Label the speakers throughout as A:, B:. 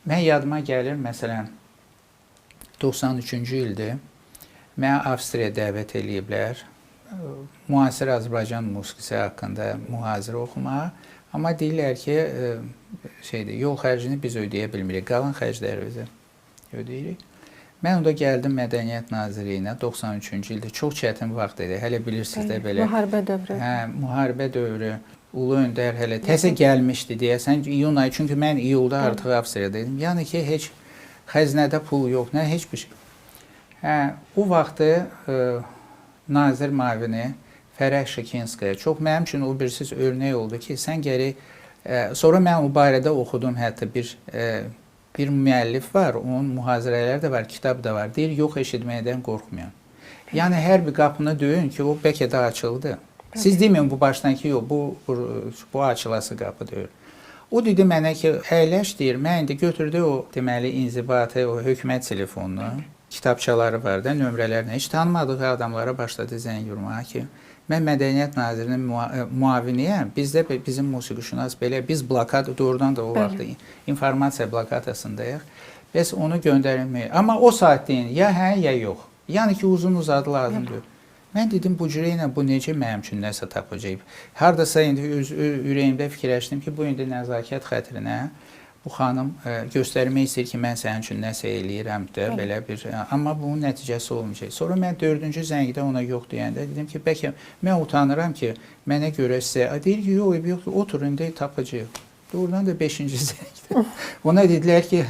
A: Mən yadıma gəlir, məsələn, 93-cü ildir. Mənə Avstriyaya dəvət eləyiblər. Müasir Azərbaycan musiqisi haqqında mühazirə oxumağa. Amma deyirlər ki, yol xərcini biz ödəyə bilmirik. Qalan xərcləri özə ödəyirik. Mən onda gəldim Mədəniyyət Nazirliyinə 93-cü ildə. Çox çətin vaxt idi. Hələ bilirsiniz də belə.
B: Müharibə dövrü.
A: Hə, müharibə dövrü. Ulu öndər hələ təzə gəlmişdi deyəsən. İyun ayı, çünki mən iyulda artıq Avstriyada idim. Yəni ki, heç xəzinədə pul yox, nə heç bir şey. Hə, o vaxtı nazir müavini Fərəh Şikinskaya çox mənim üçün o birisiz örnək oldu ki, sən gərək sonra mən o barədə oxudum, hətta bir müəllif var, onun mühazirələri də var, kitab da var. Deyir, yox eşitməkdən qorxmayan. Yəni hər bir qapını döyün ki, o bəlkə də açıldı. Siz deməyin bu başdan ki, yox, bu açılası qapı deyir. O dedi mənə ki, əyləş deyir, mən indi götürdü o deməli inzibatı, o hökumət telefonunu, kitabçaları var da, nömrələrini, heç tanımadığı adamlara başladı zəng vurmağa ki, mən Mədəniyyət Nazirinin müaviniyəm, bizdə bizim musiqişünas belə, biz blokad, doğrudan da o vaxt informasiya blokadasındayıq, bəs onu göndərilməyik. Amma o saat deyin, ya hə, ya yox. Yəni ki, uzun-uzadı lazımdır. Mən dedim, bu cürə ilə bu necə mənim üçün nəsə tapacaq. Hardasa indi ürəyimdə fikirləşdim ki, bu indi nəzakət xətrinə bu xanım göstərmək istəyir ki, mən sənin üçün nəsə eləyirəm də, belə bir, amma bunun nəticəsi olmayacaq. Sonra mən 4-cü zəngdə ona yox deyəndə dedim ki, bəlkə mən utanıram ki, mənə görə sizə, deyir ki, yox, otur, indi tapacaq. Doğrudan da 5-ci zəngdə. Ona dedilər ki,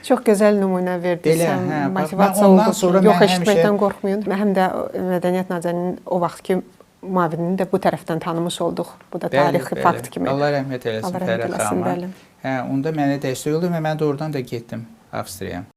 B: çox gözəl nümunə verdiysən, motivasiya oldu, yox eşitməkdən qorxmayın. Həm də Mədəniyyət Nazirinin o vaxtki müavinini də bu tərəfdən tanımış olduq. Bu da tarixi fakt kimi.
A: Allah rəhmət eləsin Fərəh xanıma. Onda mənə dəstək oldu və mən də oradan da getdim Avstriyaya.